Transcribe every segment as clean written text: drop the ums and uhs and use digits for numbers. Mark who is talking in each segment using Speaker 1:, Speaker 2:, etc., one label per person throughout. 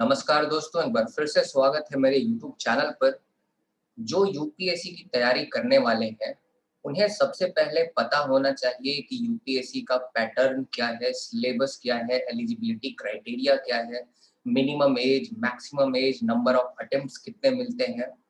Speaker 1: नमस्कार दोस्तों, एक बार फिर से स्वागत है मेरे YouTube चैनल पर। जो यूपीएससी की तैयारी करने वाले हैं, उन्हें सबसे पहले पता होना चाहिए कि यूपीएससी का पैटर्न क्या है, सिलेबस क्या है, एलिजिबिलिटी क्राइटेरिया क्या है, minimum age, maximum age, number of attempts कितने मिलते हैं,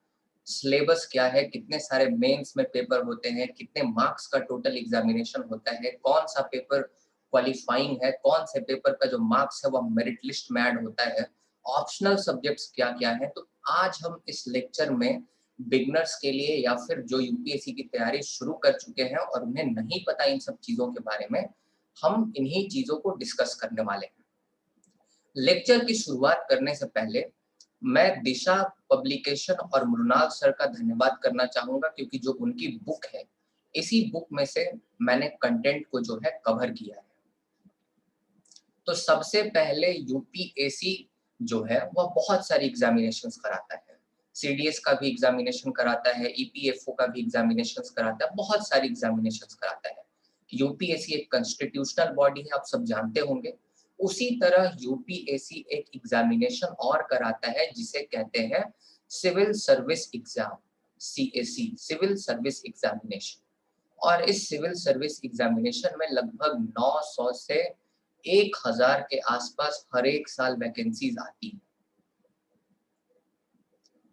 Speaker 1: सिलेबस क्या है, कितने सारे मेंस में पेपर होते हैं, कितने मार्क्स का टोटल एग्जामिनेशन होता है, कौन सा पेपर क्वालिफाइंग है, कौन से पेपर का जो मार्क्स है वह मेरिट लिस्ट में ऐड होता है, ऑप्शनल सब्जेक्ट्स क्या-क्या हैं। तो आज हम इस लेक्चर में बिगिनर्स के लिए या फिर जो यूपीएससी की तैयारी शुरू कर चुके हैं और उन्हें नहीं पता इन सब चीज़ों के बारे में, हम इन्हीं चीज़ों को डिस्कस करने वाले हैं। लेक्चर की शुरुआत करने से पहले मैं दिशा पब्लिकेशन और मृणाल सर का धन्यवाद करना चाहूँगा क्योंकि जो उनकी बुक है, इसी बुक में से मैंने कंटेंट को जो है कवर किया है। तो सबसे पहले यूपीएससी जो है वह बहुत सारी एग्जामिनेशंस कराता है। सीडीएस का भी एग्जामिनेशन कराता है, ईपीएफओ का भी एग्जामिनेशंस कराता है, बहुत सारी एग्जामिनेशंस कराता है। यूपीएससी एक कॉन्स्टिट्यूशनल बॉडी है, आप सब जानते होंगे। उसी तरह यूपीएससी एक एग्जामिनेशन और कराता है जिसे कहते हैं civil service exam, CSE, civil service examination. और इस सिविल सर्विस एग्जामिनेशन में लगभग 900 से 1000 के आसपास हर एक साल वैकेंसीज आती हैं।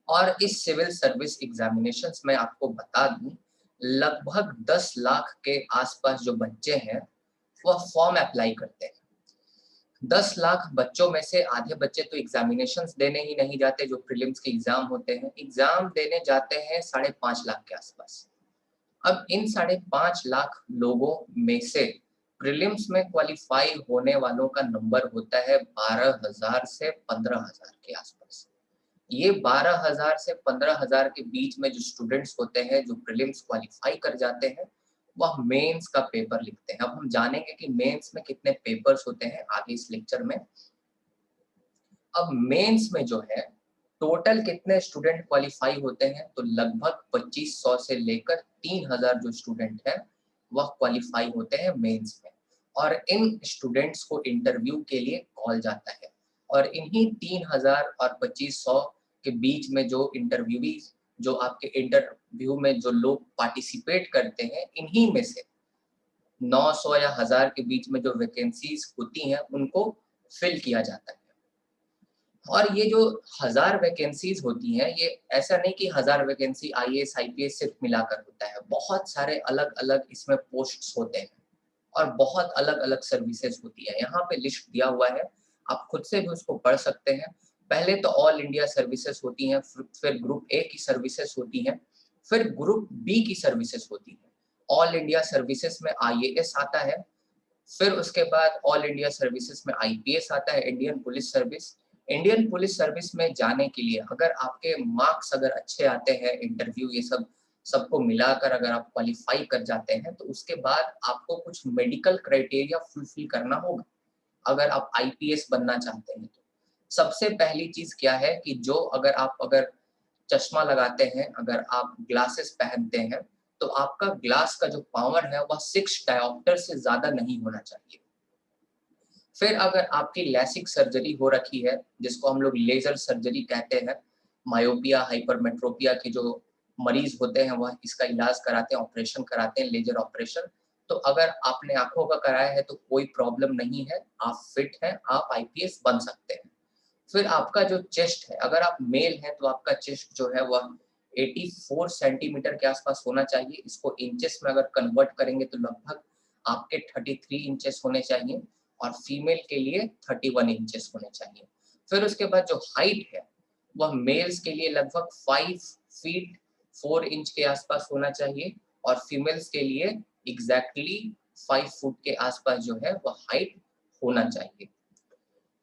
Speaker 1: और इस सिविल सर्विस एग्जामिनेशंस में आपको बता दूं, लगभग 10 लाख के आसपास जो बच्चे हैं वह फॉर्म अप्लाई करते हैं। 10 लाख बच्चों में से आधे बच्चे तो एग्जामिनेशंस देने ही नहीं जाते, जो प्रीलिम्स के एग्जाम होते हैं, एग्जाम देने जाते हैं 5.5 लाख के आसपास। अब इन 5.5 लाख लोगों में से प्रीलिम्स में क्वालिफाई होने वालों का नंबर होता है 12,000 से 15,000 के आसपास। ये 12,000 से 15,000 के बीच में जो स्टूडेंट्स होते हैं, जो प्रीलिम्स क्वालिफाई कर जाते हैं, वह मेंस का पेपर लिखते हैं। अब हम जानेंगे कि मेंस में कितने पेपर्स होते हैं आगे इस लेक्चर में। अब मेंस में जो है टोटल कितने स्टूडेंट क्वालिफाई होते हैं, तो लगभग 2500 से लेकर 3000 जो स्टूडेंट हैं वह क्वालिफाई होते हैं मेंस में। और इन स्टूडेंट्स को इंटरव्यू के लिए कॉल जाता है। और इन्हीं 3000 और 2500 के बीच में जो इंटरव्यूवीज, जो आपके इंटरव्यू में जो लोग पार्टिसिपेट करते हैं, इन्हीं में से 900 या 1000 के बीच में जो वैकेंसीज होती हैं उनको फिल किया जाता है। और ये जो 1000 वैकेंसीज होती हैं, ये ऐसा नहीं कि 1000 वैकेंसी आईएएस आईपीएस सिर्फ मिलाकर होता है। बहुत सारे अलग-अलग इसमें पोस्ट्स होते हैं और बहुत अलग-अलग सर्विसेज होती है। यहाँ पे लिस्ट दिया हुआ है, आप खुद से भी उसको पढ़ सकते हैं। पहले तो ऑल इंडिया सर्विसेज होती हैं, फिर ग्रुप ए की सर्विसेज होती हैं, फिर ग्रुप बी की सर्विसेज होती हैं। ऑल इंडिया सर्विसेज में आईएएस आता है, फिर उसके बाद ऑल इंडिया सर्विसेज में आईपीएस आता है, Indian police service. Indian police service में जाने के लिए अगर आपके मार्क्स अगर अच्छे आते हैं, इंटरव्यू ये सब सबको मिलाकर अगर आप क्वालिफाई कर जाते हैं, तो उसके बाद आपको कुछ मेडिकल क्राइटेरिया फुलफिल करना होगा अगर आप आईपीएस बनना चाहते हैं तो। सबसे पहली चीज क्या है कि जो अगर चश्मा लगाते हैं, अगर आप ग्लासेस पहनते हैं, तो आपका ग्लास का जो पावर है वह 6 डायोप्टर से ज्यादा नहीं होना चाहिए। फिर अगर आपकी लैसिक सर्जरी हो रखी है, जिसको हम लोग लेजर सर्जरी कहते हैं, मायोपिया, हाइपरमेट्रोपिया के जो मरीज होते हैं वह इसका इलाज कराते हैं, ऑपरेशन कराते हैं, लेजर ऑपरेशन। तो अगर आपने आंखों का कराया है तो कोई प्रॉब्लम नहीं है, आप फिट हैं, आप आईपीएस बन सकते हैं। फिर आपका जो चेस्ट है, अगर आप मेल हैं तो आपका चेस्ट जो है वह 84 सेंटीमीटर के आसपास होना चाहिए। इसको इंचेस में अगर कन्वर्ट करेंगे तो लगभग आपके 33 इंचेस होने चाहिए और फीमेल के लिए 31 इंचेस होने चाहिए। फिर उसके बाद जो हाइट है वह मेल्स के लिए लगभग 5 फीट 4 इंच के आसपास होना चाहिए और फीमेल्स के लिए एग्जैक्टली 5 फुट के आसपास जो है वह हाइट होना चाहिए।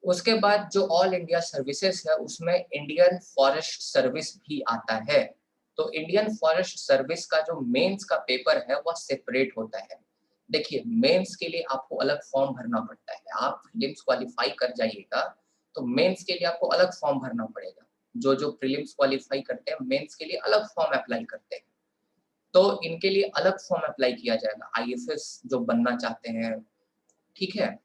Speaker 1: उसके बाद जो ऑल इंडिया सर्विसेज है उसमें इंडियन फॉरेस्ट सर्विस भी आता है। तो इंडियन फॉरेस्ट सर्विस का जो मेंस का पेपर है वह सेपरेट होता है। देखिए, मेंस के लिए आपको अलग फॉर्म भरना पड़ता है। आप प्रीलिम्स क्वालिफाई कर जाइएगा तो मेंस के लिए आपको अलग फॉर्म भरना पड़ेगा। जो प्रीलिम्स क्वालिफाई करते हैं मेंस के लिए अलग फॉर्म अप्लाई करते हैं। तो इनके लिए अलग फॉर्म अप्लाई किया जाएगा, आईएफएस जो बनना चाहते हैं, ठीक है।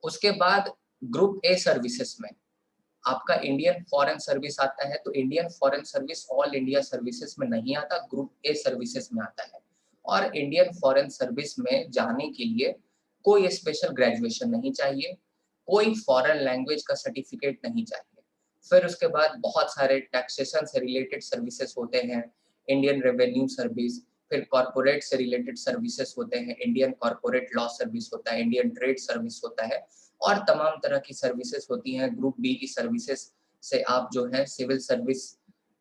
Speaker 1: उसके बाद ग्रुप ए सर्विसेज में आपका इंडियन फॉरेन सर्विस आता है, तो Indian foreign service all India services में नहीं आता, ग्रुप ए सर्विसेज में आता है। और इंडियन फॉरेन सर्विस में जाने के लिए कोई स्पेशल ग्रेजुएशन नहीं चाहिए, कोई फॉरेन लैंग्वेज का सर्टिफिकेट नहीं चाहिए। फिर उसके बाद बहुत सारे टैक्सेशन से रिलेटेड सर्विसेज होते हैं, इंडियन रेवेन्यू सर्विस, फिर कॉर्पोरेट से रिलेटेड सर्विसेज होते हैं, इंडियन कॉर्पोरेट लॉ सर्विस होता है, इंडियन ट्रेड सर्विस होता है, और तमाम तरह की सर्विसेज होती हैं। ग्रुप बी की सर्विसेज से आप जो है सिविल सर्विस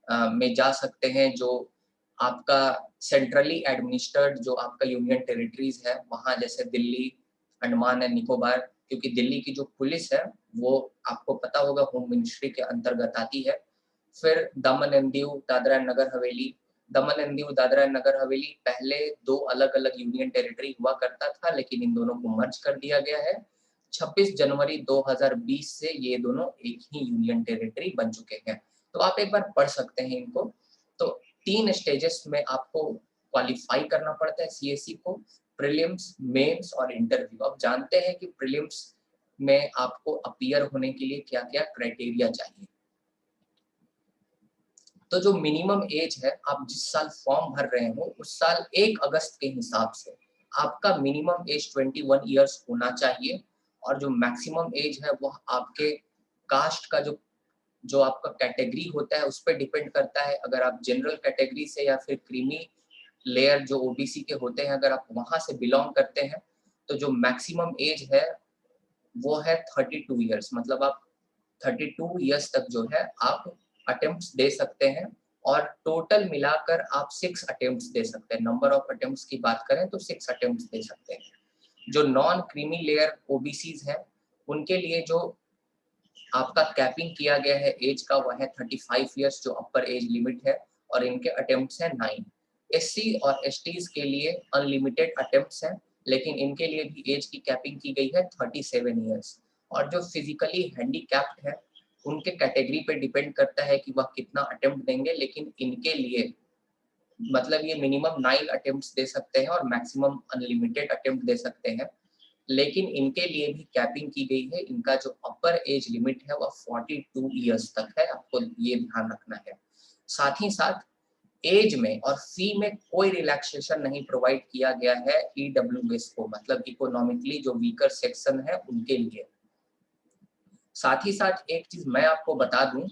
Speaker 1: में जा सकते हैं, जो आपका सेंट्रली एडमिनिस्टर्ड जो आपका यूनियन टेरिटरीज है वहाँ, जैसे दिल्ली, अंडमान एंड निकोबार, क्योंकि दिल्ली की जो पुलिस है वो आपको पता होगा होम मिनिस्ट्री के अंतर्गत आती है। फिर दमन and Diu, Dadra and Nagar Haveli. Daman and Diu, Dadra and Nagar Haveli पहले दो अलग अलग यूनियन टेरिटरी हुआ करता था, लेकिन इन दोनों को मर्ज कर दिया गया है। 26 जनवरी 2020 से ये दोनों एक ही यूनियन टेरिटरी बन चुके हैं। तो आप एक बार पढ़ सकते हैं इनको। तो 3 स्टेजेस में आपको क्वालिफाई करना पड़ता है सीएससी को, प्रीलिम्स, मेंस और इंटरव्यू। आप जानते हैं कि प्रीलिम्स में आपको अपीयर होने के लिए क्या-क्या क्राइटेरिया चाहिए। तो जो मिनिमम एज है, आप जिस साल फॉर्म भर रहे हो उस साल 1 अगस्त के हिसाब से आपका मिनिमम एज 21 इयर्स होना चाहिए, और जो मैक्सिमम एज है वो आपके कास्ट का जो जो आपका कैटेगरी होता है उस पर डिपेंड करता है। अगर आप जनरल कैटेगरी से या फिर क्रीमी लेयर जो ओबीसी के होते हैं, अगर आप वहां से बिलोंग करते हैं, तो जो मैक्सिमम एज है वो है 32 इयर्स। मतलब आप 32 इयर्स तक जो है आप अटेम्प्ट्स दे सकते हैं, और टोटल मिलाकर आप 6 अटेम्प्ट्स दे सकते हैं। नंबर ऑफ अटेम्प्ट्स की बात करें तो 6 अटेम्प्ट्स दे सकते हैं। जो नॉन क्रीमी लेयर ओबीसीज हैं उनके लिए जो आपका कैपिंग किया गया है एज का, वह है 35 इयर्स जो अपर एज लिमिट है, और इनके अटेम्प्ट्स हैं 9। एससी और एसटीज के लिए अनलिमिटेड अटेम्प्ट्स हैं, लेकिन इनके लिए भी एज की कैपिंग की गई है 37 इयर्स। और जो फिजिकली हैंडीकैप्ड है उनके कैटेगरी पे डिपेंड करता है कि वह कितना अटेम्प्ट देंगे, लेकिन इनके लिए मतलब ये मिनिमम 9 अटेम्प्ट्स दे सकते हैं और मैक्सिमम अनलिमिटेड अटेम्प्ट दे सकते हैं। लेकिन इनके लिए भी कैपिंग की गई है। इनका जो अपर एज लिमिट है वह 42 इयर्स तक है, आपको ये ध्यान रखना है। साथ ही साथ एज में और फी में कोई रिलैक्सेशन नहीं प्रोवाइड किया गया है ईडब्ल्यूएस को, मतलब इकोनॉमिकली जो वीकर सेक्शन है उनके लिए। साथ ही साथ एक चीज मैं आपको बता दूं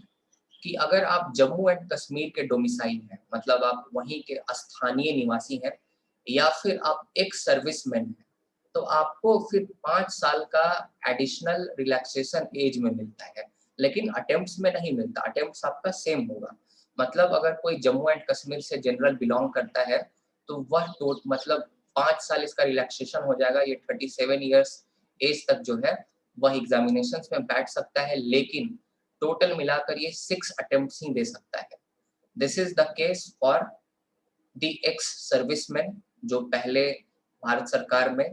Speaker 1: कि अगर आप जम्मू एंड कश्मीर के डोमिसाइल हैं, मतलब आप वहीं के स्थानीय निवासी हैं, या फिर आप एक सर्विसमैन हैं, तो आपको फिर 5 साल का एडिशनल रिलैक्सेशन एज में मिलता है, लेकिन अटेम्प्ट्स में नहीं मिलता। अटेम्प्ट्स आपका सेम होगा। मतलब अगर कोई जम्मू एंड कश्मीर से जनरल बिलोंग करता है तो वह मतलब 5 साल इसका रिलैक्सेशन हो जाएगा। ये 37 इयर्स एज तक जो है वह एग्जामिनेशंस में बैठ सकता है, लेकिन टोटल मिलाकर ये 6 अटेम्प्ट्स ही दे सकता है। This is the case for the ex serviceman जो पहले भारत सरकार में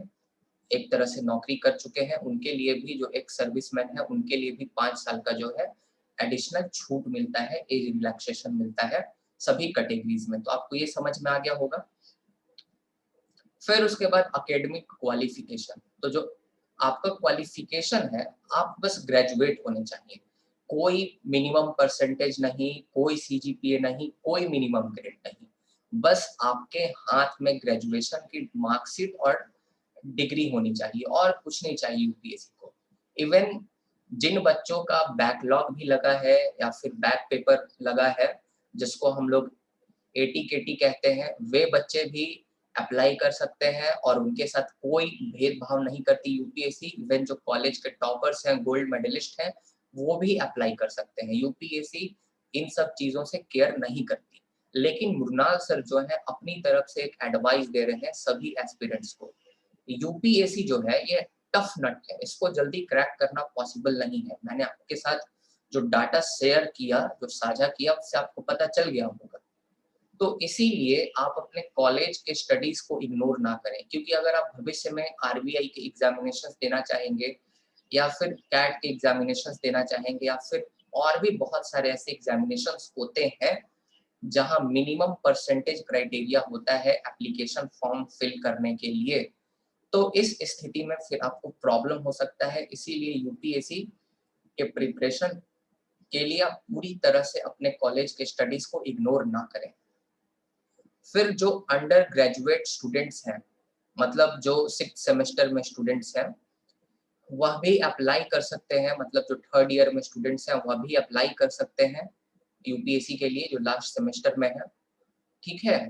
Speaker 1: एक तरह से नौकरी कर चुके हैं। उनके लिए भी जो एक्स सर्विसमैन है उनके लिए भी 5 साल का जो है एडिशनल छूट मिलता है, एज रिलैक्सेशन मिलता है सभी कैटेगरीज में। तो आपको ये समझ में आ गया होगा। फिर उसके बाद एकेडमिक क्वालिफिकेशन। तो जो आपका क्वालिफिकेशन है, आप बस ग्रेजुएट होने चाहिए। कोई मिनिमम परसेंटेज नहीं, कोई सीजीपीए नहीं, कोई मिनिमम ग्रेड नहीं। बस आपके हाथ में ग्रेजुएशन की मार्कशीट और डिग्री होनी चाहिए, और कुछ नहीं चाहिए यूपीएससी को। इवन जिन बच्चों का बैकलॉग भी लगा है या फिर बैक पेपर लगा है, जिसको हम लोग एटी केटी कहते हैं, वे बच्चे भी अप्लाई कर सकते हैं, और उनके साथ कोई भेदभाव नहीं करती यूपीएससी। इवन जो कॉलेज के टॉपर्स हैं, गोल्ड मेडलिस्ट हैं, वो भी अप्लाई कर सकते हैं। यूपीएससी इन सब चीजों से केयर नहीं करती। लेकिन मुरनाल सर जो है अपनी तरफ से एक एडवाइस दे रहे हैं सभी एस्पिरेंट्स को। यूपीएससी जो है ये टफ नट है, इसको जल्दी क्रैक करना पॉसिबल नहीं है। मैंने आपके साथ जो डाटा शेयर किया, जो साझा किया, उससे आपको पता चल गया होगा। तो इसीलिए आप अपने कॉलेज के स्टडीज को इग्नोर ना करें, क्योंकि अगर आप भविष्य में आरबीआई के एग्जामिनेशंस देना चाहेंगे, या फिर कैट के एग्जामिनेशंस देना चाहेंगे, या फिर और भी बहुत सारे ऐसे एग्जामिनेशंस होते हैं जहां मिनिमम परसेंटेज क्राइटेरिया होता है एप्लीकेशन फॉर्म फिल करने के लिए, तो इस स्थिति में फिर आपको प्रॉब्लम हो सकता है। इसीलिए यूपीएससी के प्रिपरेशन के लिए आप पूरी तरह से अपने कॉलेज के स्टडीज को इग्नोर ना करें। फिर जो अंडर ग्रेजुएट स्टूडेंट्स हैं, मतलब जो 6th सेमेस्टर में स्टूडेंट्स हैं, वह भी अप्लाई कर सकते हैं। मतलब जो 3rd ईयर में स्टूडेंट्स हैं वह भी अप्लाई कर सकते हैं यूपीएससी के लिए, जो लास्ट सेमेस्टर में है, ठीक है।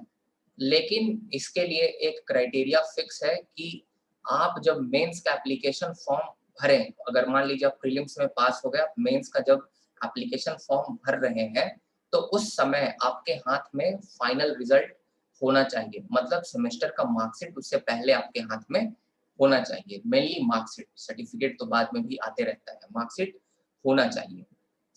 Speaker 1: लेकिन इसके लिए एक क्राइटेरिया फिक्स है कि आप जब मेंस का एप्लीकेशन फॉर्म भरें, अगर मान लीजिए आप प्रीलिम्स में पास हो गए, आप मेंस का जब एप्लीकेशन फॉर्म भर रहे हैं, तो उस समय आपके हाथ में फाइनल रिजल्ट होना चाहिए। मतलब सेमेस्टर का मार्कशीट उससे पहले आपके हाथ में होना चाहिए। मेनली मार्कशीट, सर्टिफिकेट तो बाद में भी आते रहता है, मार्कशीट होना चाहिए।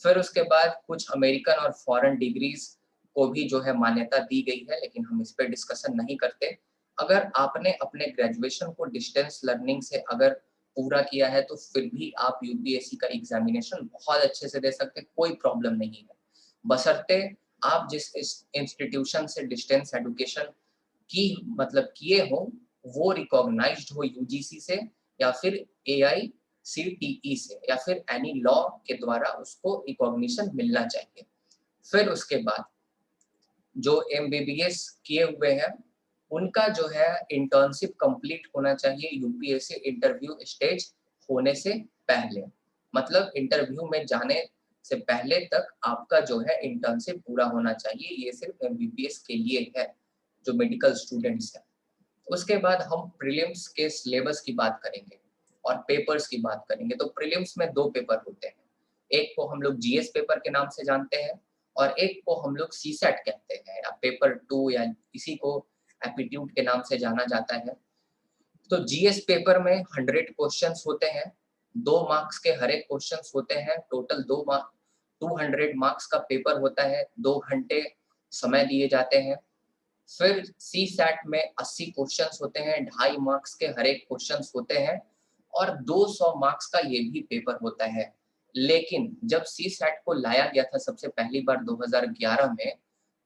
Speaker 1: फिर उसके बाद कुछ अमेरिकन और फॉरेन डिग्रीज को भी जो है मान्यता दी गई है, लेकिन हम इस पे डिस्कशन नहीं करते। अगर आपने अपने ग्रेजुएशन को डिस्टेंस लर्निंग से अगर पूरा किया है, तो फिर भी आप यूपीएससी का एग्जामिनेशन बहुत अच्छे से दे सकते हैं, कोई प्रॉब्लम नहीं है। बशर्ते आप जिस इंस्टीट्यूशन से डिस्टेंस एजुकेशन की मतलब किए हो, वो रिकॉग्नाइज्ड हो यूजीसी से या फिर एआईसीटीई से या फिर एनी लॉ के द्वारा उसको रिकॉग्निशन मिलना चाहिए। फिर उसके बाद जो एमबीबीएस किए हुए हैं, उनका जो है इंटर्नशिप कंप्लीट होना चाहिए यूपीएससी इंटरव्यू स्टेज होने से पहले। मतलब इंटरव्यू में जाने से पहले तक आपका जो है इंटर्नशिप पूरा होना चाहिए। ये सिर्फ एमबीबीएस के लिए है, जो मेडिकल स्टूडेंट्स हैं। उसके बाद हम प्रीलिम्स के सिलेबस की बात करेंगे और पेपर्स की बात करेंगे। तो प्रीलिम्स में 2 पेपर होते हैं, एक को हम लोग जीएस पेपर के नाम से जानते हैं और एक को हम लोग सीसैट कहते हैं, या पेपर 2, या इसी को एप्टीट्यूड के नाम से जाना जाता है। तो जीएस पेपर में 100 क्वेश्चंस होते हैं, 2 मार्क्स के हर एक क्वेश्चंस होते हैं, टोटल 200 मार्क्स का पेपर होता है, 2 घंटे समय दिए जाते हैं। फिर सी सैट में 80 क्वेश्चंस होते हैं, 2.5 मार्क्स के हर एक क्वेश्चंस होते हैं और 200 मार्क्स का ये भी पेपर होता है। लेकिन जब सी सैट को लाया गया था सबसे पहली बार 2011 में,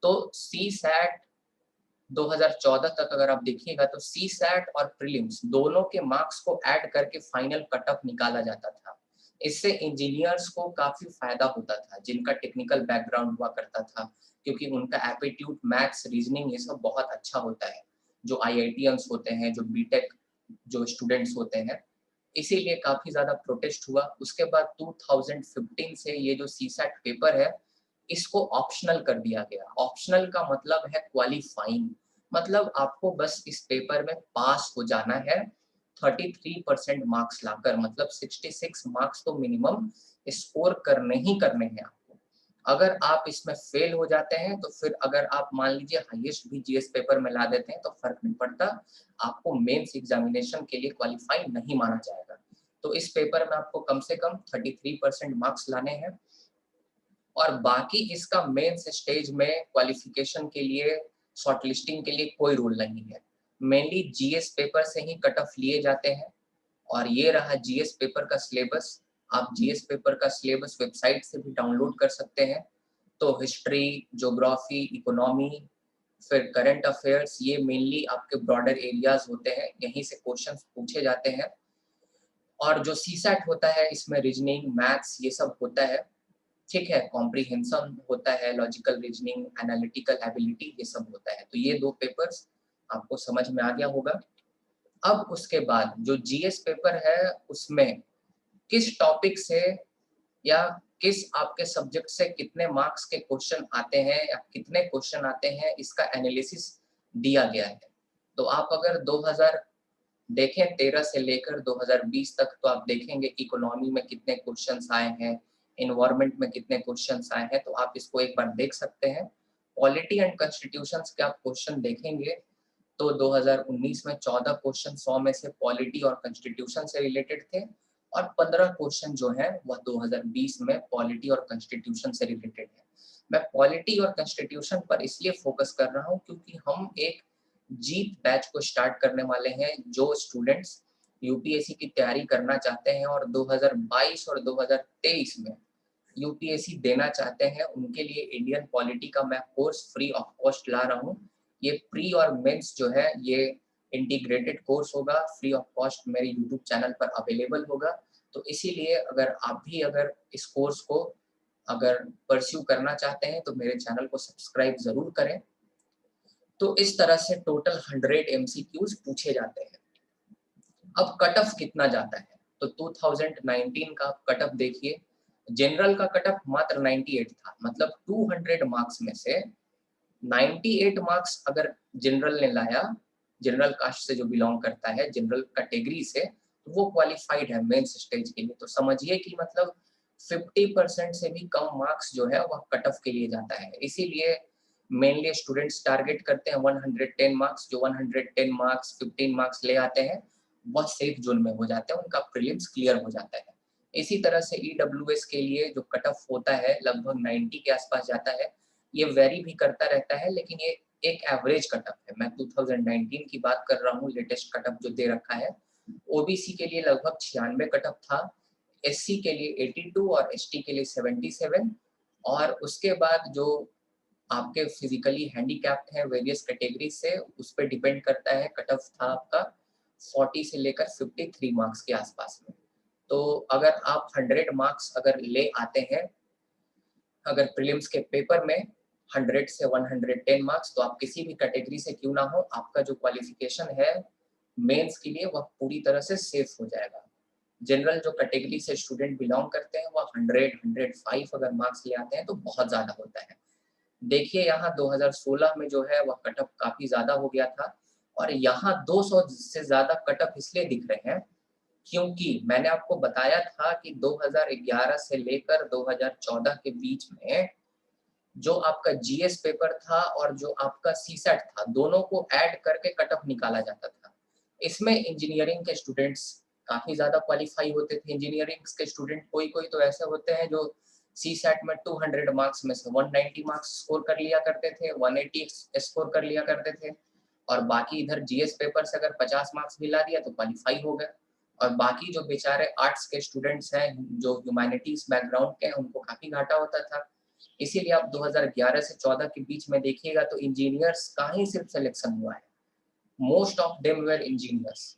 Speaker 1: तो सी सैट 2014 तक अगर आप देखिएगा तो सी सैट और प्रीलिम्स दोनों के मार्क्स को ऐड करके फाइनल कट ऑफ निकाला जाता था। इससे इंजीनियर्स को काफी फायदा होता था, जिनका टेक्निकल बैकग्राउंड हुआ करता था, क्योंकि उनका एप्टीट्यूड, मैथ्स, रीजनिंग ये सब बहुत अच्छा होता है। जो आईआईटीएंस होते हैं, जो बीटेक जो स्टूडेंट्स होते हैं, इसीलिए काफी ज्यादा प्रोटेस्ट हुआ। उसके बाद 2015 से ये जो सीसैट पेपर है, इसको ऑप्शनल कर दिया गया। ऑप्शनल का मतलब है क्वालिफाइंग, मतलब आपको बस इस पेपर में पास हो जाना है 33% मार्क्स लाकर। मतलब 66 मार्क्स तो मिनिमम स्कोर करने ही करने हैं आपको। अगर आप इसमें फेल हो जाते हैं तो फिर अगर आप मान लीजिए हाईएस्ट भी जीएस पेपर में ला देते हैं तो फर्क नहीं पड़ता, आपको मेंस एग्जामिनेशन के लिए क्वालिफाई नहीं माना जाएगा। तो इस पेपर में आपको कम से कम 33% मार्क्स लाने हैं और बाकी इसका मेंस स्टेज में क्वालिफिकेशन के लिए, शॉर्टलिस्टिंग के लिए कोई रूल नहीं है। मेनली जीएस पेपर से ही कट ऑफ लिए जाते हैं। और ये रहा जीएस पेपर का सिलेबस। आप जीएस पेपर का सिलेबस वेबसाइट से भी डाउनलोड कर सकते हैं। तो हिस्ट्री, ज्योग्राफी, इकोनॉमी, फिर करंट अफेयर्स, ये मेनली आपके ब्रॉडर एरियाज होते हैं, यहीं से क्वेश्चंस पूछे जाते हैं। और जो सीसैट होता है, इसमें रीजनिंग, मैथ्स ये सब होता है, ठीक है। कॉम्प्रिहेंशन होता है, लॉजिकल रीजनिंग, एनालिटिकल एबिलिटी, ये सब होता है। तो ये 2 पेपर्स आपको समझ में आ गया होगा। अब उसके बाद जो जीएस पेपर है, उसमें किस टॉपिक से या किस आपके सब्जेक्ट से कितने मार्क्स के क्वेश्चन आते हैं या कितने क्वेश्चन आते हैं, इसका एनालिसिस दिया गया है। तो आप अगर 2000 देखें 13 से लेकर 2020 तक, तो आप देखेंगे इकोनॉमी में कितने क्वेश्चंस आए हैं, एनवायरनमेंट में कितने क्वेश्चंस आए हैं, तो आप इसको एक बार देख सकते हैं। पॉलिटी एंड कॉन्स्टिट्यूशंस के आप क्वेश्चन देखेंगे तो 2019 में 14 क्वेश्चन 100 में से पॉलिटी और कॉन्स्टिट्यूशन से रिलेटेड थे और 15 क्वेश्चन जो हैं वह 2020 में पॉलिटी और कॉन्स्टिट्यूशन से रिलेटेड है। मैं पॉलिटी और कॉन्स्टिट्यूशन पर इसलिए फोकस कर रहा हूं क्योंकि हम एक जीत बैच को स्टार्ट करने वाले हैं, जो स्टूडेंट्स यूपीएससी की तैयारी करना चाहते हैं और 2022 और 2023 में यूपीएससी देना चाहते हैं, उनके लिए इंडियन पॉलिटी का मैं कोर्स फ्री ऑफ कॉस्ट ला रहा हूँ। ये प्री और मेंस जो है ये इंटीग्रेटेड कोर्स होगा, फ्री ऑफ कॉस्ट मेरे यूट्यूब चैनल पर अवेलेबल होगा। तो इसीलिए अगर आप भी अगर इस कोर्स को अगर परस्यू करना चाहते हैं तो मेरे चैनल को सब्सक्राइब जरूर करें। तो इस तरह से टोटल 100 एमसीक्यूज पूछे जाते हैं। अब कट ऑफ कितना जाता है, तो 2019 का कट ऑफ देखिए। जनरल का कट ऑफ मात्र 98 था, मतलब 200 मार्क्स में से 98 मार्क्स अगर जनरल ने लाया, जनरल कास्ट से जो बिलोंग करता है, जनरल कैटेगरी से, तो वो क्वालिफाइड है मेंस स्टेज के लिए। तो समझिए कि मतलब 50% से भी कम मार्क्स जो है वह कट ऑफ के लिए जाता है। इसीलिए मेनली स्टूडेंट्स टारगेट करते हैं 110 मार्क्स। जो 110 मार्क्स 15 मार्क्स ले आते हैं वह सेफ जोन में हो जाते हैं, उनका प्रीलिम्स क्लियर हो जाता है। इसी तरह से ईडब्ल्यूएस के लिए जो कट ऑफ होता है लगभग 90 के आसपास जाता है। ये वेरी भी करता रहता है, लेकिन ये एक एवरेज कट ऑफ है। मैं 2019 की बात कर रहा हूँ, लेटेस्ट कट ऑफ जो दे रखा है। ओबीसी के लिए लगभग 96 कट ऑफ था, एससी के लिए 82 और एसटी के लिए 77। और उसके बाद जो आपके फिजिकली हैंडीकैप्ड हैं वेरियस कैटेगरी से, उस पर डिपेंड करता है। कट ऑफ था आपका 40 से लेकर 53 मार्क्स के आसपास में। तो अगर आप 100 मार्क्स अगर ले आते हैं अगर प्रीलिम्स के पेपर में 100 से 110 मार्क्स, तो आप किसी भी कैटेगरी से क्यों ना हो, आपका जो क्वालिफिकेशन है मेंस के लिए वह पूरी तरह से सेफ हो जाएगा। जनरल जो कैटेगरी से स्टूडेंट बिलोंग करते हैं वह 100, 105 अगर मार्क्स ले आते हैं तो बहुत ज़्यादा होता है। देखिए यहाँ 2016 में जो है वह कट ऑफ काफ़ी ज़्यादा हो गया था, और यहाँ 200 से ज़्यादा कट ऑफ इसलिए दिख रहे हैं क्योंकि मैंने आपको बताया था कि 2011 से लेकर 2014 के बीच में जो आपका जीएस पेपर था और जो आपका सीसेट था, दोनों को ऐड करके कट ऑफ निकाला जाता था। इसमें इंजीनियरिंग के स्टूडेंट्स काफ़ी ज़्यादा क्वालिफाई होते थे। इंजीनियरिंग के स्टूडेंट कोई-कोई तो ऐसे होते हैं जो सीसेट में 200 मार्क्स में से 190 मार्क्स स्कोर कर लिया करते थे, 180 स्कोर कर लिया करते थे, और बाकी इधर जीएस पेपर से अगर 50 मार्क्स भी ला दिया तो क्वालिफाई हो गए। और बाकी जो बेचारे आर्ट्स के स्टूडेंट्स हैं, जो ह्यूमैनिटीज बैकग्राउंड के हैं, उनको काफ़ी घाटा होता था। इसीलिए आप 2011 से 14 के बीच में देखिएगा तो इंजीनियर्स का ही सिर्फ सिलेक्शन हुआ है। Most of them were engineers.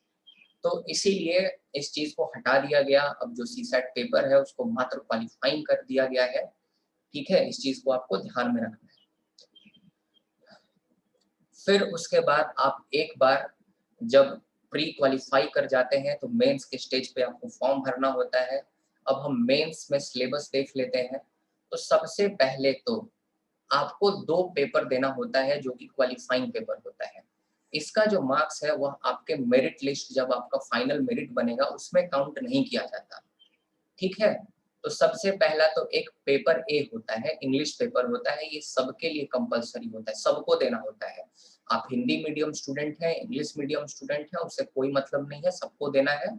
Speaker 1: तो इसीलिए इस चीज को हटा दिया गया। अब जो सीसेट पेपर है उसको मात्र क्वालिफाइंग कर दिया गया है। ठीक है, इस चीज को आपको ध्यान में रखना है। फिर उसके बाद आप एक बार जब प्री क्वालिफाई कर जाते हैं तो मेंस के स्टेज पे आपको फॉर्म भरना होता है। अब हम मेंस में सिलेबस देख लेते हैं। तो सबसे पहले तो आपको 2 पेपर देना होता है जो कि क्वालिफाइंग पेपर होता है। इसका जो मार्क्स है वह आपके मेरिट लिस्ट, जब आपका फाइनल मेरिट बनेगा उसमें काउंट नहीं किया जाता। ठीक है, तो सबसे पहला तो एक पेपर ए होता है, इंग्लिश पेपर होता है। ये सबके लिए कंपलसरी होता है, सबको देना होता है। आप हिंदी मीडियम स्टूडेंट हैं, इंग्लिश मीडियम स्टूडेंट हैं, उससे कोई मतलब नहीं है, सबको देना है।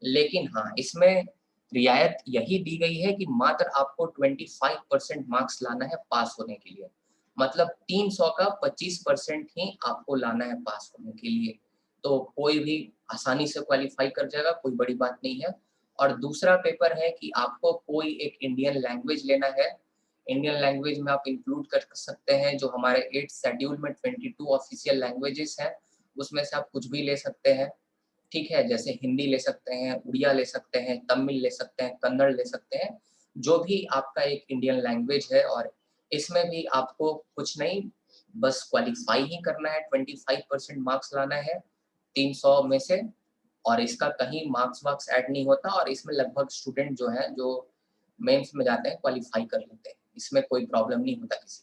Speaker 1: लेकिन हाँ, इसमें रियायत यही दी गई है कि मात्र आपको 25% मार्क्स लाना है पास होने के लिए। मतलब 300 का 25% ही आपको लाना है पास होने के लिए। तो कोई भी आसानी से क्वालिफाई कर जाएगा, कोई बड़ी बात नहीं है। और दूसरा पेपर है कि आपको कोई एक इंडियन लैंग्वेज लेना है। इंडियन लैंग्वेज में आप इंक्लूड कर सकते हैं जो हमारे 8th शेड्यूल में 22 ऑफिशियल लैंग्वेजेस हैं, उसमें से आप कुछ भी ले सकते हैं। ठीक है, जैसे हिंदी ले सकते हैं, उड़िया ले सकते हैं, तमिल ले सकते हैं, कन्नड़ ले सकते हैं, जो भी आपका एक इंडियन लैंग्वेज है। और इसमें भी आपको कुछ नहीं, बस क्वालिफाई ही करना है, 25% मार्क्स लाना है 300 में से, और इसका कहीं मार्क्स वार्क्स ऐड नहीं होता। और इसमें लगभग स्टूडेंट जो है जो मेंस में जाते हैं क्वालिफाई कर लेते हैं, इसमें कोई प्रॉब्लम नहीं होता किसी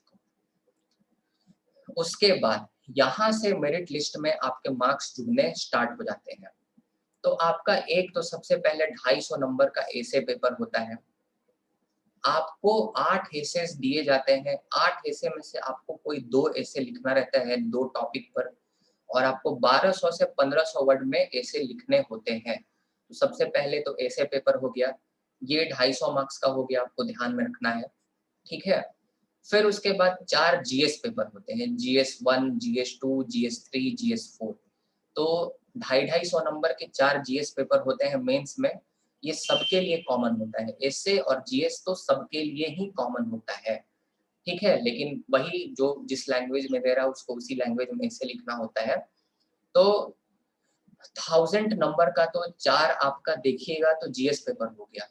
Speaker 1: को। उसके बाद यहाँ से मेरिट लिस्ट में आपके मार्क्स जुड़ने स्टार्ट हो जाते हैं। तो आपका एक तो सबसे पहले 250 नंबर का एसे पेपर होता है। आपको 8 एसेस दिए जाते हैं। 8 एसे में से आपको कोई 2 एसे लिखना रहता है 2 टॉपिक पर, और आपको 1200 से 1500 वर्ड में एसे लिखने होते हैं। तो सबसे पहले तो एसे पेपर हो गया, ये 250 मार्क्स का हो गया, आपको ध्यान में रखना है। ठीक है, फिर उसके बाद 4 जीएस पेपर होते हैं, जीएस 1, जीएस 2, जीएस 3, जीएस 4। तो 250 नंबर के 4 जीएस पेपर होते हैं मेंस में। ये सबके लिए कॉमन होता है, एसए और जीएस तो सबके लिए ही कॉमन होता है। ठीक है, लेकिन वही जो जिस लैंग्वेज में दे रहा है उसको उसी लैंग्वेज में एसे लिखना होता है। तो 1000 नंबर का तो 4 आपका देखिएगा तो जीएस पेपर हो गया।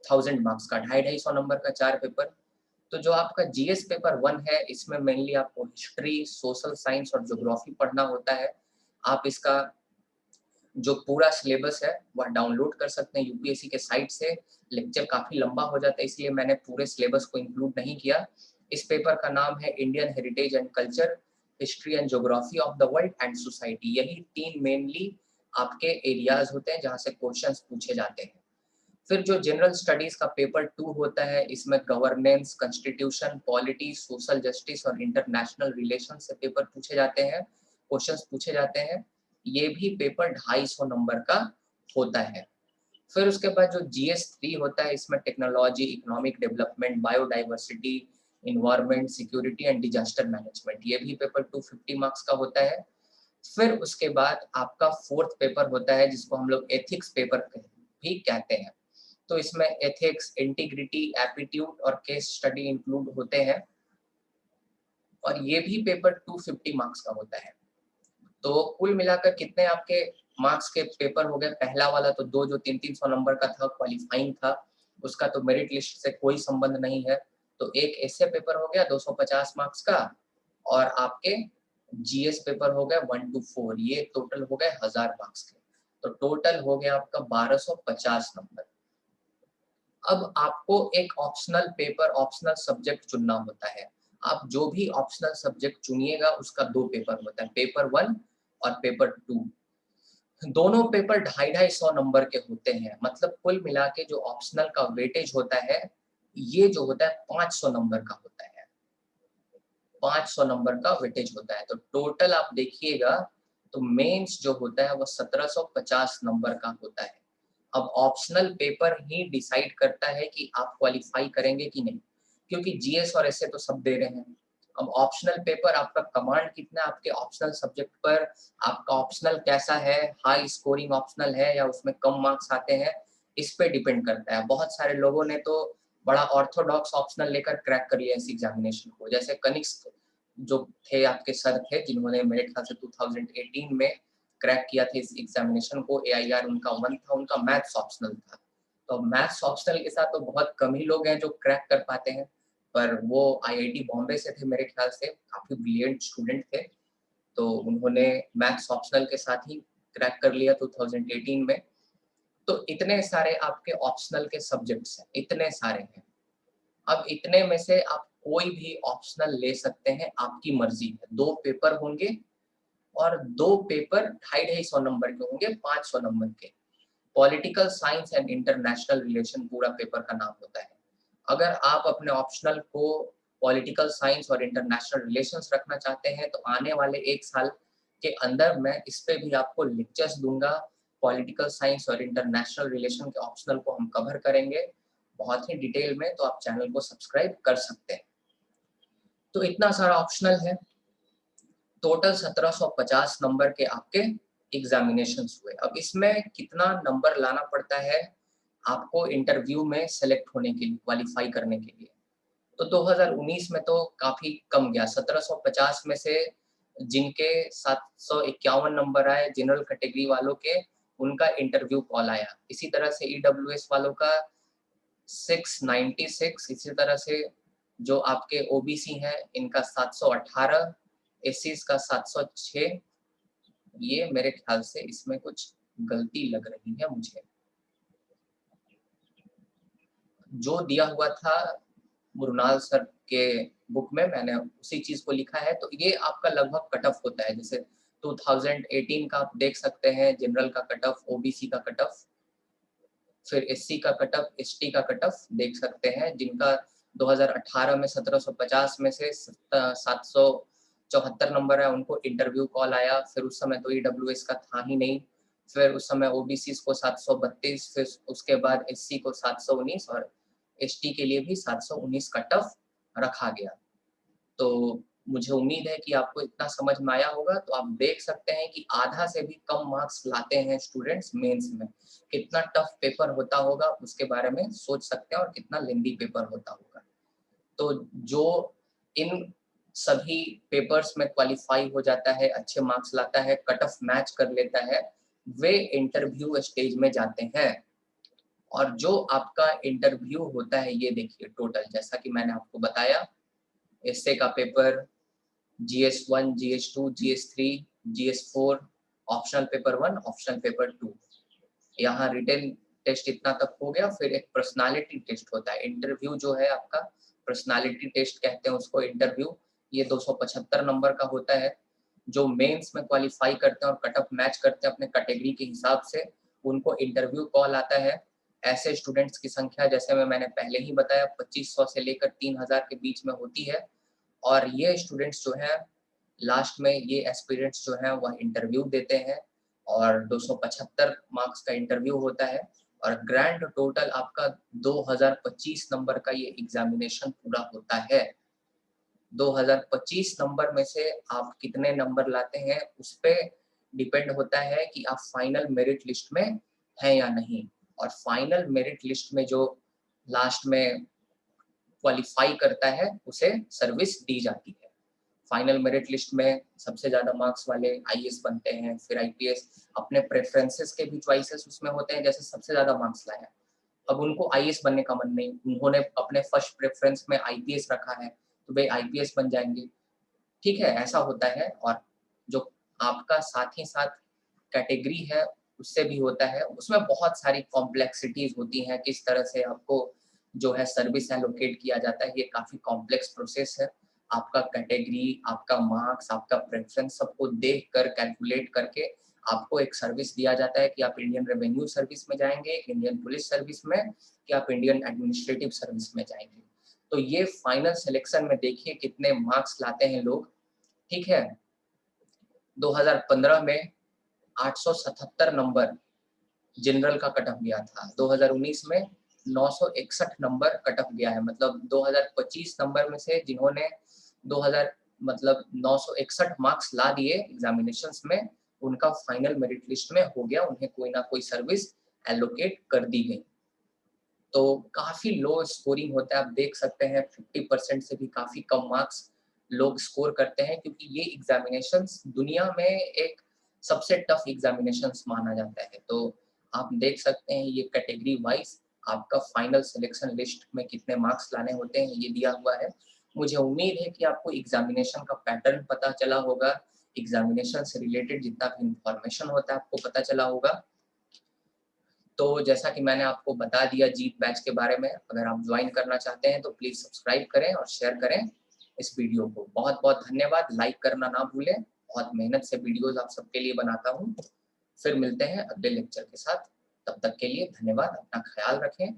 Speaker 1: 1000 मार्क्स का, 250 नंबर का 4 पेपर। तो जो आपका जीएस पेपर 1 है, इसमें मेनली आपको हिस्ट्री, सोशल साइंस और ज्योग्राफी पढ़ना होता है। आप इसका जो पूरा सिलेबस है वह डाउनलोड कर सकते हैं यूपीएससी के साइट से। लेक्चर काफ़ी लंबा हो जाता है, इसलिए मैंने पूरे सिलेबस को इंक्लूड नहीं किया। इस पेपर का नाम है Indian heritage and culture, history and geography of the world and society. यही 3 मेनली आपके एरियाज होते हैं जहाँ से क्वेश्चंस पूछे जाते हैं। फिर जो जनरल स्टडीज का पेपर 2 होता है, इसमें governance, constitution, polity, social justice और इंटरनेशनल रिलेशन से पेपर पूछे जाते हैं, क्वेश्चंस पूछे जाते हैं। ये भी पेपर 250 नंबर का होता है। फिर उसके बाद जो जीएस 3 होता है, इसमें technology, economic development, biodiversity, environment, security and disaster management, ये भी पेपर 250 मार्क्स का होता है। फिर उसके बाद आपका 4th पेपर होता है जिसको हम लोग एथिक्स पेपर भी कहते हैं। तो इसमें एथिक्स, इंटीग्रिटी, एप्टीट्यूड और केस स्टडी इंक्लूड होते हैं, और ये भी पेपर 250 मार्क्स का होता है। तो कुल मिलाकर कितने आपके मार्क्स के पेपर हो गए? पहला वाला तो 2 जो 300-300 नंबर का था, क्वालिफाइंग था, उसका तो मेरिट लिस्ट से कोई संबंध नहीं है। तो एक ऐसे पेपर हो गया 250 मार्क्स का, और आपके जीएस पेपर हो गए 1 to 4, ये टोटल हो गए 1000 मार्क्स के। तो टोटल हो गया आपका 1250 नंबर। अब आपको एक ऑप्शनल पेपर, ऑप्शनल सब्जेक्ट चुनना होता है। आप जो भी ऑप्शनल सब्जेक्ट चुनिएगा उसका 2 पेपर होता है, पेपर 1 और पेपर 2। दोनों पेपर 250-250 नंबर के होते हैं। मतलब कुल मिला के जो ऑप्शनल का वेटेज होता है, ये जो होता है 500 नंबर का होता है। 500 नंबर का वेटेज होता है। तो टोटल आप देखिएगा तो मेंस जो होता है वो 1750 नंबर का होता है। अब ऑप्शनल पेपर ही डिसाइड करता है कि आप क्वालिफाई करेंगे कि नहीं, क्योंकि जीएस और ऐसे तो सब दे रहे हैं। अब ऑप्शनल पेपर, आपका कमांड कितना है आपके ऑप्शनल सब्जेक्ट पर, आपका ऑप्शनल कैसा है, हाई स्कोरिंग ऑप्शनल है या उसमें कम मार्क्स आते हैं, इस पे डिपेंड करता है। बहुत सारे लोगों ने तो बड़ा ऑर्थोडॉक्स ऑप्शनल लेकर क्रैक कर लिया इस एग्जामिनेशन को, जैसे कनिष्क जो थे आपके सर थे, जिन्होंने मेरे ख्याल से 2018 में क्रैक किया था इस एग्जामिनेशन को। एआईआर उनका 1 था, उनका मैथ्स ऑप्शनल था। तो मैथ्स ऑप्शनल के साथ तो बहुत कम ही लोग हैं जो क्रैक कर पाते हैं, पर वो आईआईटी बॉम्बे से थे मेरे ख्याल से, काफ़ी ब्रिलियंट स्टूडेंट थे। तो उन्होंने मैथ्स ऑप्शनल के साथ ही क्रैक कर लिया 2018 में। तो इतने सारे आपके ऑप्शनल के सब्जेक्ट्स हैं, इतने सारे हैं। अब इतने में से आप कोई भी ऑप्शनल ले सकते हैं, आपकी मर्जी है। 2 पेपर होंगे और 2 पेपर 250-250 नंबर के होंगे, 500 नंबर के। Political science and international relation पूरा पेपर का नाम होता है। अगर आप अपने ऑप्शनल को पॉलिटिकल साइंस और इंटरनेशनल रिलेशंस रखना चाहते हैं, तो आने वाले 1 साल के अंदर मैं इस पे भी आपको लेक्चर्स दूंगा। पॉलिटिकल साइंस और इंटरनेशनल रिलेशन के ऑप्शनल को हम कवर करेंगे बहुत ही डिटेल में, तो आप चैनल को सब्सक्राइब कर सकते हैं। तो इतना सारा ऑप्शनल है। टोटल 1750 नंबर के आपके एग्जामिनेशंस हुए। अब इसमें कितना नंबर लाना पड़ता है आपको इंटरव्यू में सेलेक्ट होने के लिए, क्वालिफाई करने के लिए? तो 2019 में तो काफ़ी कम गया। 1750 में से जिनके 751 नंबर आए जनरल कैटेगरी वालों के, उनका इंटरव्यू कॉल आया। इसी तरह से ईडब्ल्यूएस वालों का 696, इसी तरह से जो आपके ओबीसी हैं इनका 718, एससीज का 706। ये मेरे ख्याल से इसमें कुछ गलती लग रही है मुझे। जो दिया हुआ था मुरनाल सर के बुक में, मैंने उसी चीज़ को लिखा है। तो ये आपका लगभग कट ऑफ होता है। जैसे 2018 का आप देख सकते हैं, जनरल का कट ऑफ, ओबीसी का कट ऑफ, फिर एससी का कट ऑफ, एसटी का कट ऑफ देख सकते हैं। जिनका 2018 में 1750 में से 774 नंबर है, उनको इंटरव्यू कॉल आया। फिर उस समय तो ईडब्ल्यूएस का था ही नहीं। फिर उस समय ओबीसी को 732, फिर उसके बाद एससी को 719 और एसटी के लिए भी 719 कट ऑफ रखा गया। तो मुझे उम्मीद है कि आपको इतना समझ में आया होगा। तो आप देख सकते हैं कि आधा से भी कम मार्क्स लाते हैं स्टूडेंट्स मेंस में। कितना टफ पेपर होता होगा उसके बारे में सोच सकते हैं, और कितना लेंदी पेपर होता होगा। तो जो इन सभी पेपर्स में क्वालिफाई हो जाता है, अच्छे मार्क्स लाता है, कट ऑफ मैच कर लेता है, वे इंटरव्यू स्टेज में जाते हैं। और जो आपका इंटरव्यू होता है ये देखिए टोटल, जैसा कि मैंने आपको बताया, एस्से का paper, GS1, GS2, GS3, GS4, optional paper 1, optional paper 2। यहाँ रिटन टेस्ट इतना तक हो गया। फिर एक पर्सनालिटी टेस्ट होता है, इंटरव्यू जो है आपका, पर्सनालिटी टेस्ट कहते हैं उसको इंटरव्यू। ये 275 नंबर का होता है। जो मेंस में क्वालिफाई करते हैं और कट ऑफ मैच करते हैं अपने कैटेगरी के हिसाब से, उनको इंटरव्यू कॉल आता है। ऐसे स्टूडेंट्स की संख्या, जैसे मैंने पहले ही बताया, 2500 से लेकर 3000 के बीच में होती है। और ये स्टूडेंट्स जो हैं लास्ट में, ये एस्पिरेंट्स जो हैं वह इंटरव्यू देते हैं और 275 मार्क्स का इंटरव्यू होता है। और ग्रैंड टोटल आपका 2025 नंबर का ये एग्जामिनेशन पूरा होता है। 2025 नंबर में से आप कितने नंबर लाते हैं उस पे डिपेंड होता है कि आप फाइनल मेरिट लिस्ट में हैं या नहीं। और फाइनल मेरिट लिस्ट में जो लास्ट में क्वालिफाई करता है उसे सर्विस दी जाती है। फाइनल मेरिट लिस्ट में सबसे ज़्यादा मार्क्स वाले आईएएस बनते हैं, फिर आईपीएस। अपने प्रेफरेंसेस के भी चॉइसेस उसमें होते हैं, जैसे सबसे ज़्यादा मार्क्स लाया, अब उनको आईएएस बनने का मन नहीं, उन्होंने अपने फर्स्ट प्रेफरेंस में आईपीएस रखा है, तो वे आईपीएस बन जाएंगे। ठीक है, ऐसा होता है। और जो आपका साथ ही साथ कैटेगरी है उससे भी होता है, उसमें बहुत सारी कॉम्प्लेक्सिटीज होती हैं, किस तरह से आपको जो है सर्विस एलोकेट किया जाता है, ये काफ़ी कॉम्प्लेक्स प्रोसेस है। आपका कैटेगरी, आपका मार्क्स, आपका प्रेफरेंस, सबको देख कर कैलकुलेट करके आपको एक सर्विस दिया जाता है कि आप इंडियन रेवेन्यू सर्विस में जाएंगे, इंडियन पुलिस सर्विस में, कि आप इंडियन एडमिनिस्ट्रेटिव सर्विस में जाएंगे। तो ये फाइनल सिलेक्शन में देखिए कितने मार्क्स लाते हैं लोग। ठीक है, 2015 में 877 नंबर जनरल का कट ऑफ गया था, 2019 में 961 नंबर कट ऑफ गया है। मतलब 2025 नंबर में से जिन्होंने 2000 मतलब 961 मार्क्स ला दिए एग्जामिनेशंस में, उनका फाइनल मेरिट लिस्ट में हो गया, उन्हें कोई ना कोई सर्विस एलोकेट कर दी गई। तो काफ़ी लो स्कोरिंग होता है, आप देख सकते हैं 50% से भी काफ़ी कम मार्क्स लोग स्कोर करते हैं, क्योंकि ये एग्जामिनेशंस दुनिया में एक सबसे टफ एग्जामिनेशंस माना जाता है। तो आप देख सकते हैं ये कैटेगरी वाइज आपका फाइनल सिलेक्शन लिस्ट में कितने मार्क्स लाने होते हैं ये दिया हुआ है। मुझे उम्मीद है कि आपको एग्जामिनेशन का पैटर्न पता चला होगा, एग्जामिनेशन से रिलेटेड जितना भी इंफॉर्मेशन होता है आपको पता चला होगा। तो जैसा कि मैंने आपको बता दिया जीत बैच के बारे में, अगर आप ज्वाइन करना चाहते हैं तो प्लीज़ सब्सक्राइब करें और शेयर करें इस वीडियो को। बहुत-बहुत धन्यवाद, लाइक करना ना भूलें। बहुत मेहनत से वीडियोज़ आप सबके लिए बनाता हूँ। फिर मिलते हैं अगले लेक्चर के साथ, तब तक के लिए धन्यवाद, अपना ख्याल रखें।